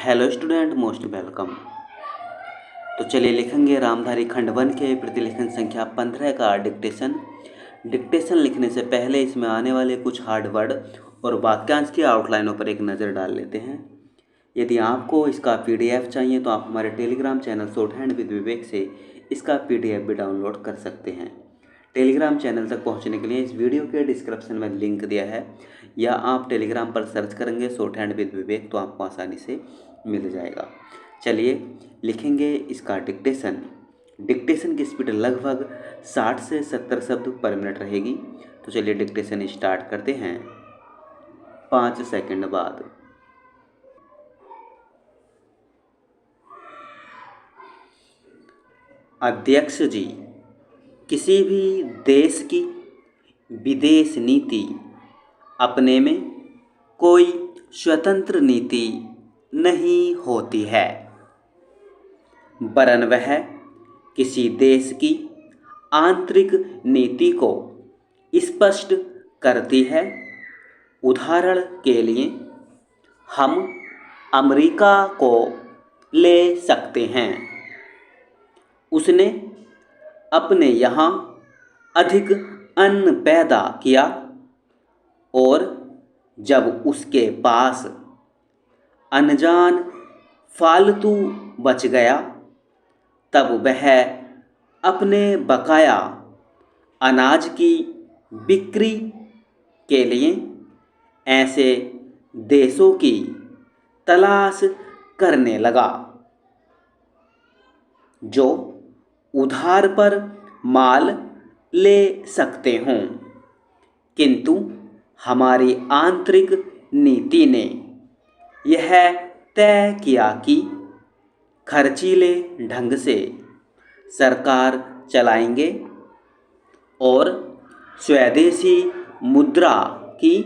Hello student, most welcome. तो चलिए लिखेंगे रामधारी खंड 1 के प्रतिलेखन संख्या 15 का डिक्टेशन। डिक्टेशन लिखने से पहले इसमें आने वाले कुछ हार्ड वर्ड और वाक्यांश की आउटलाइनों पर एक नज़र डाल लेते हैं। यदि आपको इसका पीडीएफ चाहिए तो आप हमारे Telegram channel short hand with Vivek से इसका पीडीएफ भी डाउनलोड कर सकते हैं। टेलीग्राम चैनल तक पहुंचने के लिए इस वीडियो के डिस्क्रिप्शन में लिंक दिया है, या आप टेलीग्राम पर सर्च करेंगे शॉर्ट हैंड विद विवेक तो आपको आसानी से मिल जाएगा। चलिए लिखेंगे इसका डिक्टेशन। डिक्टेशन की स्पीड लगभग 60 से 70 शब्द पर मिनट रहेगी। तो चलिए डिक्टेशन स्टार्ट करते हैं 5 सेकंड बाद। अध्यक्ष जी, किसी भी देश की विदेश नीति अपने में कोई स्वतंत्र नीति नहीं होती है, वरन वह किसी देश की आंतरिक नीति को स्पष्ट करती है। उदाहरण के लिए हम अमेरिका को ले सकते हैं। उसने अपने यहाँ अधिक अन्न पैदा किया और जब उसके पास अनजान फालतू बच गया तब वह अपने बकाया अनाज की बिक्री के लिए ऐसे देशों की तलाश करने लगा जो उधार पर माल ले सकते हों, किंतु हमारी आंतरिक नीति ने यह तय किया कि खर्चीले ढंग से सरकार चलाएंगे और स्वदेशी मुद्रा की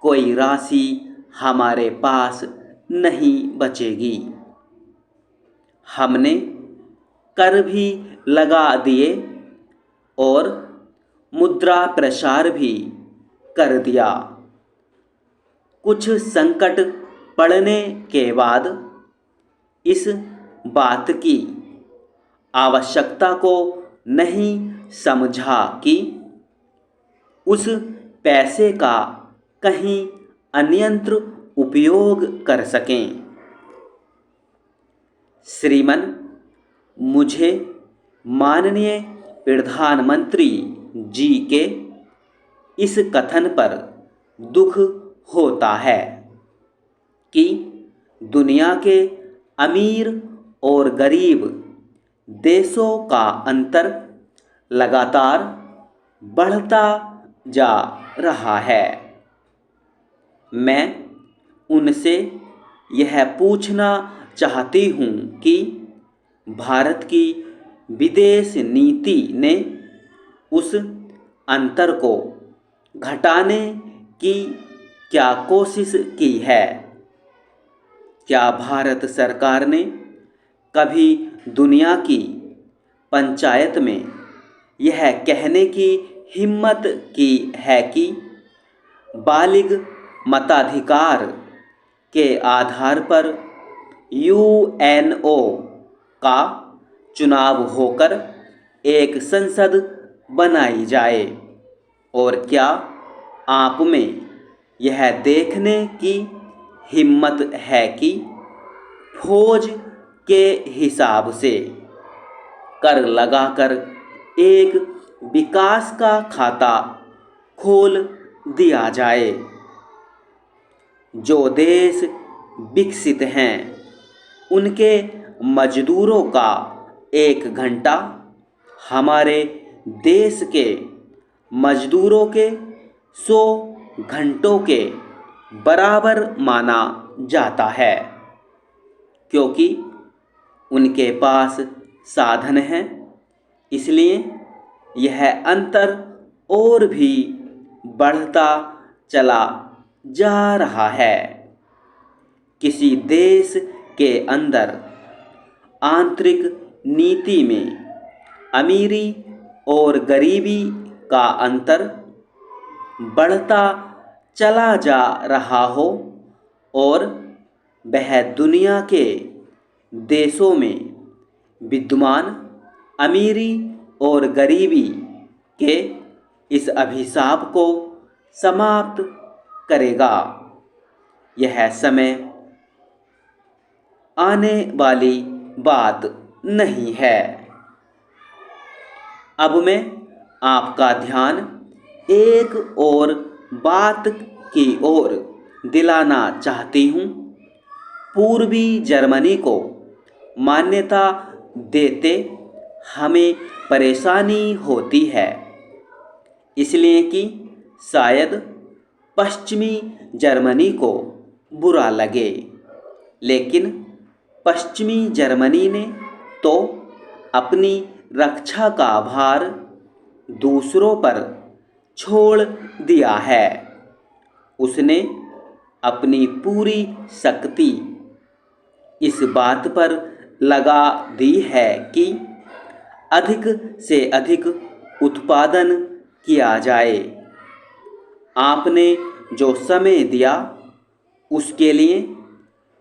कोई राशि हमारे पास नहीं बचेगी। हमने कर भी लगा दिए और मुद्रा प्रसार भी कर दिया। कुछ संकट पड़ने के बाद इस बात की आवश्यकता को नहीं समझा कि उस पैसे का कहीं अन्यत्र उपयोग कर सकें। श्रीमान, मुझे माननीय प्रधानमंत्री जी के इस कथन पर दुख होता है कि दुनिया के अमीर और गरीब देशों का अंतर लगातार बढ़ता जा रहा है। मैं उनसे यह पूछना चाहती हूँ कि भारत की विदेश नीति ने उस अंतर को घटाने की क्या कोशिश की है? क्या भारत सरकार ने कभी दुनिया की पंचायत में यह कहने की हिम्मत की है कि बालिग मताधिकार के आधार पर यूएनओ का चुनाव होकर एक संसद बनाई जाए? और क्या आप में यह देखने की हिम्मत है कि फौज के हिसाब से कर लगाकर एक विकास का खाता खोल दिया जाए? जो देश विकसित हैं उनके मजदूरों का 1 घंटा हमारे देश के मजदूरों के 100 घंटों के बराबर माना जाता है, क्योंकि उनके पास साधन हैं। इसलिए यह अंतर और भी बढ़ता चला जा रहा है। किसी देश के अंदर आंतरिक नीति में अमीरी और गरीबी का अंतर बढ़ता चला जा रहा हो और वह दुनिया के देशों में विद्यमान अमीरी और गरीबी के इस अभिशाप को समाप्त करेगा। यह समय आने वाली बात नहीं है। अब मैं आपका ध्यान एक और बात की ओर दिलाना चाहती हूँ। पूर्वी जर्मनी को मान्यता देते हमें परेशानी होती है, इसलिए कि शायद पश्चिमी जर्मनी को बुरा लगे, लेकिन पश्चिमी जर्मनी ने तो अपनी रक्षा का भार दूसरों पर छोड़ दिया है। उसने अपनी पूरी शक्ति इस बात पर लगा दी है कि अधिक से अधिक उत्पादन किया जाए। आपने जो समय दिया उसके लिए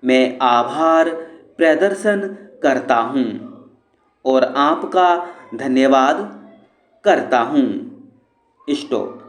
मैं आभार प्रदर्शन करता हूँ और आपका धन्यवाद करता हूँ। स्टॉप।